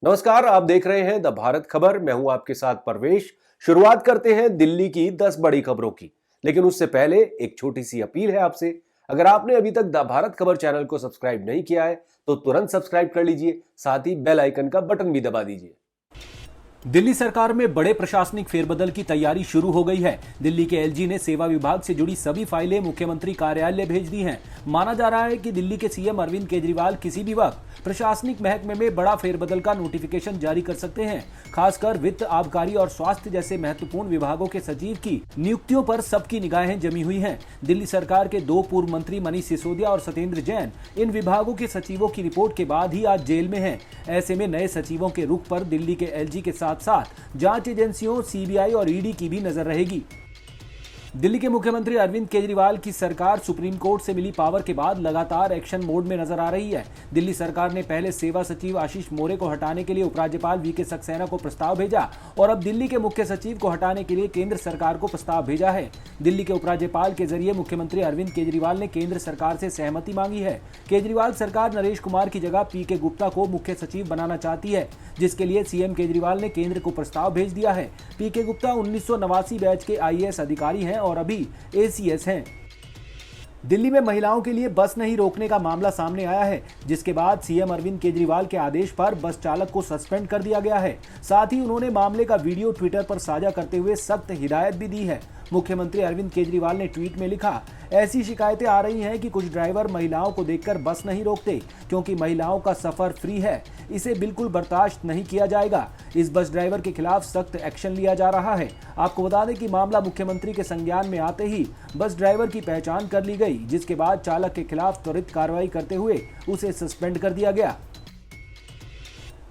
नमस्कार, आप देख रहे हैं द भारत खबर। मैं हूं आपके साथ परवेश। शुरुआत करते हैं दिल्ली की 10 बड़ी खबरों की, लेकिन उससे पहले एक छोटी सी अपील है आपसे। अगर आपने अभी तक द भारत खबर चैनल को सब्सक्राइब नहीं किया है तो तुरंत सब्सक्राइब कर लीजिए, साथ ही बेल आइकन का बटन भी दबा दीजिए। दिल्ली सरकार में बड़े प्रशासनिक फेरबदल की तैयारी शुरू हो गई है। दिल्ली के एलजी ने सेवा विभाग से जुड़ी सभी फाइलें मुख्यमंत्री कार्यालय भेज दी हैं। माना जा रहा है कि दिल्ली के सीएम अरविंद केजरीवाल किसी भी वक्त प्रशासनिक महकमे में बड़ा फेरबदल का नोटिफिकेशन जारी कर सकते हैं। खासकर वित्त, आबकारी और स्वास्थ्य जैसे महत्वपूर्ण विभागों के सचिव की नियुक्तियों पर सबकी निगाहें जमी हुई हैं। दिल्ली सरकार के 2 पूर्व मंत्री मनीष सिसोदिया और सत्येंद्र जैन इन विभागों के सचिवों की रिपोर्ट के बाद ही आज जेल में हैं। ऐसे में नए सचिवों के रुख पर दिल्ली के एलजी के साथ साथ जांच एजेंसियों, सीबीआई और ईडी की भी नजर रहेगी। दिल्ली के मुख्यमंत्री अरविंद केजरीवाल की सरकार सुप्रीम कोर्ट से मिली पावर के बाद लगातार एक्शन मोड में नजर आ रही है। दिल्ली सरकार ने पहले सेवा सचिव आशीष मोरे को हटाने के लिए उपराज्यपाल वीके सक्सेना को प्रस्ताव भेजा और अब दिल्ली के मुख्य सचिव को हटाने के लिए केंद्र सरकार को प्रस्ताव भेजा है। दिल्ली के उपराज्यपाल के जरिए मुख्यमंत्री अरविंद केजरीवाल ने केंद्र सरकार से सहमति मांगी है। केजरीवाल सरकार नरेश कुमार की जगह पीके गुप्ता को मुख्य सचिव बनाना चाहती है, जिसके लिए सीएम केजरीवाल ने केंद्र को प्रस्ताव भेज दिया है। पीके गुप्ता 1989 बैच के आईएएस अधिकारी हैं और अभी एसीएस हैं। दिल्ली में महिलाओं के लिए बस नहीं रोकने का मामला सामने आया है, जिसके बाद सीएम अरविंद केजरीवाल के आदेश पर बस चालक को सस्पेंड कर दिया गया है। साथ ही उन्होंने मामले का वीडियो ट्विटर पर साझा करते हुए सख्त हिदायत भी दी है। मुख्यमंत्री अरविंद केजरीवाल ने ट्वीट में लिखा, ऐसी शिकायतें आ रही हैं कि कुछ ड्राइवर महिलाओं को देखकर बस नहीं रोकते क्योंकि महिलाओं का सफर फ्री है। इसे बिल्कुल बर्दाश्त नहीं किया जाएगा। इस बस ड्राइवर के खिलाफ सख्त एक्शन लिया जा रहा है। आपको बता दें कि मामला मुख्यमंत्री के संज्ञान में आते ही बस ड्राइवर की पहचान कर ली गई, जिसके बाद चालक के खिलाफ त्वरित कार्रवाई करते हुए उसे सस्पेंड कर दिया गया।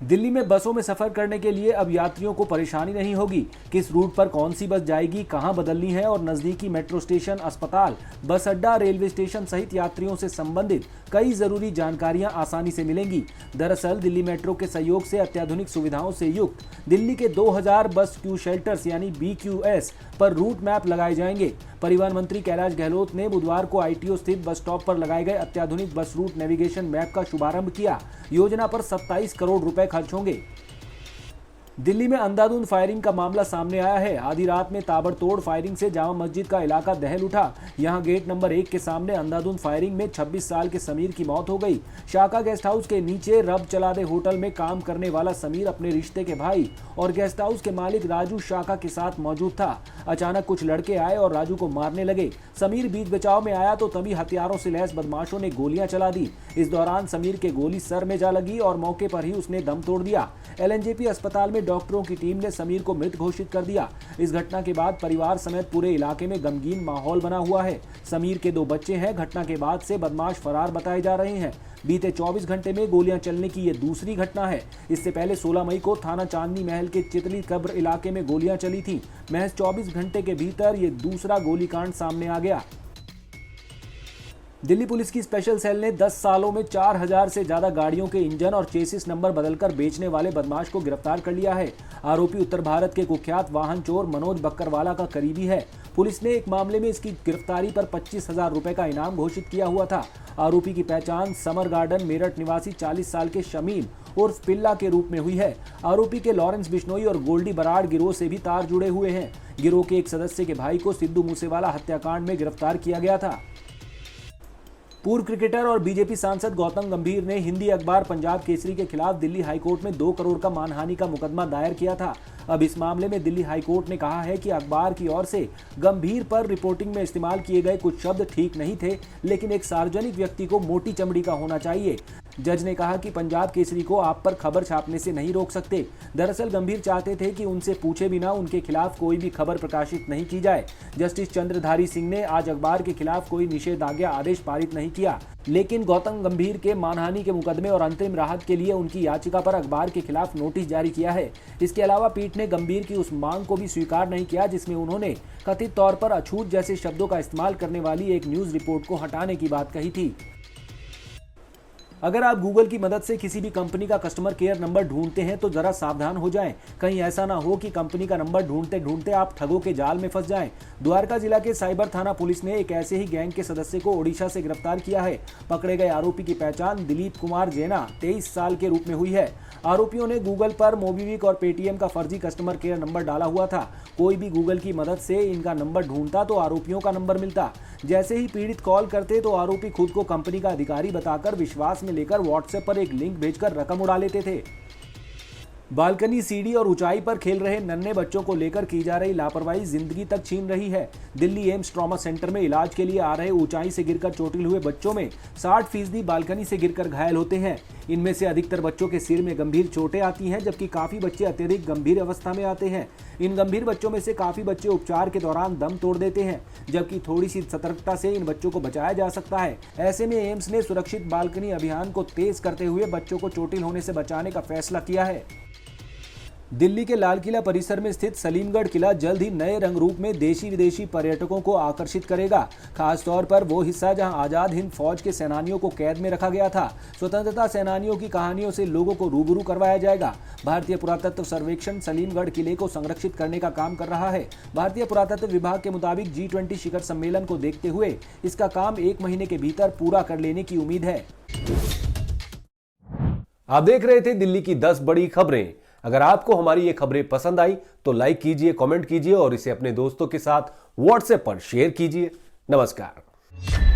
दिल्ली में बसों में सफर करने के लिए अब यात्रियों को परेशानी नहीं होगी। किस रूट पर कौन सी बस जाएगी, कहां बदलनी है और नजदीकी मेट्रो स्टेशन, अस्पताल, बस अड्डा, रेलवे स्टेशन सहित यात्रियों से संबंधित कई जरूरी जानकारियां आसानी से मिलेंगी। दरअसल दिल्ली मेट्रो के सहयोग से अत्याधुनिक सुविधाओं से युक्त दिल्ली के 2000 बस क्यू शेल्टर्स यानी BQS पर रूट मैप लगाए जाएंगे। परिवहन मंत्री कैलाश गहलोत ने बुधवार को ITO स्थित बस स्टॉप पर लगाए गए अत्याधुनिक बस रूट नेविगेशन मैप का शुभारंभ किया। योजना पर 27 करोड़ रुपए खर्च होंगे। दिल्ली में अंधाधुंध फायरिंग का मामला सामने आया है। आधी रात में ताबड़तोड़ फायरिंग से जामा मस्जिद का इलाका दहल उठा। यहां गेट नंबर 1 के सामने अंधाधुंध फायरिंग में 26 साल के समीर की मौत हो गई। शाखा गेस्ट हाउस के नीचे रब चला दे होटल में काम करने वाला समीर अपने रिश्ते के भाई और गेस्ट हाउस के मालिक राजू शाखा के साथ मौजूद था। अचानक कुछ लड़के आए और राजू को मारने लगे। समीर बीच बचाव में आया तो तभी हथियारों से लैस बदमाशों ने गोलियां चला दी। इस दौरान समीर के गोली सर में जा लगी और मौके पर ही उसने दम तोड़ दिया। LNJP अस्पताल में डॉक्टरों की टीम ने समीर को मृत घोषित कर दिया। इस घटना के बाद परिवार समेत पूरे इलाके में गमगीन माहौल बना हुआ है। समीर के 2 बच्चे हैं। घटना के बाद से बदमाश फरार बताए जा रहे हैं। बीते 24 घंटे में गोलियां चलने की ये दूसरी घटना है। इससे पहले 16 मई को थाना चांदनी महल के चितली कब्र इलाके में गोलियां चली थी। महज 24 घंटे के भीतर ये दूसरा गोलीकांड सामने आ गया। दिल्ली पुलिस की स्पेशल सेल ने 10 सालों में 4000 से ज्यादा गाड़ियों के इंजन और चेसिस नंबर बदलकर बेचने वाले बदमाश को गिरफ्तार कर लिया है। आरोपी उत्तर भारत के कुख्यात वाहन चोर मनोज बक्करवाला का करीबी है। पुलिस ने एक मामले में इसकी गिरफ्तारी पर 25,000 रुपए का इनाम घोषित किया हुआ था। आरोपी की पहचान समर गार्डन मेरठ निवासी 40 साल के शमील उर्फ पिल्ला के रूप में हुई है। आरोपी के लॉरेंस बिश्नोई और गोल्डी बराड़ गिरोह से भी तार जुड़े हुए हैं। गिरोह के एक सदस्य के भाई को सिद्धू मूसेवाला हत्याकांड में गिरफ्तार किया गया था। पूर्व क्रिकेटर और बीजेपी सांसद गौतम गंभीर ने हिंदी अखबार पंजाब केसरी के खिलाफ दिल्ली हाईकोर्ट में 2 करोड़ का मानहानि का मुकदमा दायर किया था। अब इस मामले में दिल्ली हाईकोर्ट ने कहा है कि अखबार की ओर से गंभीर पर रिपोर्टिंग में इस्तेमाल किए गए कुछ शब्द ठीक नहीं थे, लेकिन एक सार्वजनिक व्यक्ति को मोटी चमड़ी का होना चाहिए। जज ने कहा कि पंजाब केसरी को आप पर खबर छापने से नहीं रोक सकते। दरअसल गंभीर चाहते थे कि उनसे पूछे बिना उनके खिलाफ कोई भी खबर प्रकाशित नहीं की जाए। जस्टिस चंद्रधारी सिंह ने आज अखबार के खिलाफ कोई निषेधाज्ञा आदेश पारित नहीं किया, लेकिन गौतम गंभीर के मानहानि के मुकदमे और अंतरिम राहत के लिए उनकी याचिका पर अखबार के खिलाफ नोटिस जारी किया है। इसके अलावा पीठ ने गंभीर की उस मांग को भी स्वीकार नहीं किया जिसमें उन्होंने कथित तौर पर अछूत जैसे शब्दों का इस्तेमाल करने वाली एक न्यूज रिपोर्ट को हटाने की बात कही थी। अगर आप गूगल की मदद से किसी भी कंपनी का कस्टमर केयर नंबर ढूंढते हैं तो जरा सावधान हो जाएं। कहीं ऐसा ना हो कि कंपनी का नंबर ढूंढते ढूंढते आप ठगों के जाल में फंस जाएं। द्वारका जिला के साइबर थाना पुलिस ने एक ऐसे ही गैंग के सदस्य को ओडिशा से गिरफ्तार किया है। पकड़े गए आरोपी की पहचान दिलीप कुमार जैना 23 साल के रूप में हुई है। आरोपियों ने गूगल पर मोबीक्विक और पेटीएम का फर्जी कस्टमर केयर नंबर डाला हुआ था। कोई भी गूगल की मदद से इनका नंबर ढूंढता तो आरोपियों का नंबर मिलता। जैसे ही पीड़ित कॉल करते तो आरोपी खुद को कंपनी का अधिकारी बताकर विश्वास में लेकर व्हाट्सएप पर एक लिंक भेजकर रकम उड़ा लेते थे। बालकनी, सीढ़ी और ऊंचाई पर खेल रहे नन्हे बच्चों को लेकर की जा रही लापरवाही जिंदगी तक छीन रही है। दिल्ली एम्स ट्रॉमा सेंटर में इलाज के लिए आ रहे ऊंचाई से गिरकर चोटिल हुए बच्चों में 60% बालकनी से गिरकर घायल होते हैं। इनमें से अधिकतर बच्चों के सिर में गंभीर चोटें आती हैं, जबकि काफी बच्चे अत्यधिक गंभीर अवस्था में आते हैं। इन गंभीर बच्चों में से काफी बच्चे उपचार के दौरान दम तोड़ देते हैं, जबकि थोड़ी सी सतर्कता से इन बच्चों को बचाया जा सकता है। ऐसे में एम्स ने सुरक्षित बालकनी अभियान को तेज करते हुए बच्चों को चोटिल होने से बचाने का फैसला किया है। दिल्ली के लाल किला परिसर में स्थित सलीमगढ़ किला जल्द ही नए रंग रूप में देशी विदेशी पर्यटकों को आकर्षित करेगा। खासतौर पर वो हिस्सा जहां आजाद हिंद फौज के सेनानियों को कैद में रखा गया था। स्वतंत्रता सेनानियों की कहानियों से लोगों को रूबरू करवाया जाएगा। भारतीय पुरातत्व सर्वेक्षण सलीमगढ़ किले को संरक्षित करने का काम कर रहा है। भारतीय पुरातत्व विभाग के मुताबिक G20 शिखर सम्मेलन को देखते हुए इसका काम 1 महीने के भीतर पूरा कर लेने की उम्मीद है। आप देख रहे थे दिल्ली की 10 बड़ी खबरें। अगर आपको हमारी ये खबरें पसंद आई तो लाइक कीजिए, कमेंट कीजिए और इसे अपने दोस्तों के साथ व्हाट्सएप पर शेयर कीजिए। नमस्कार।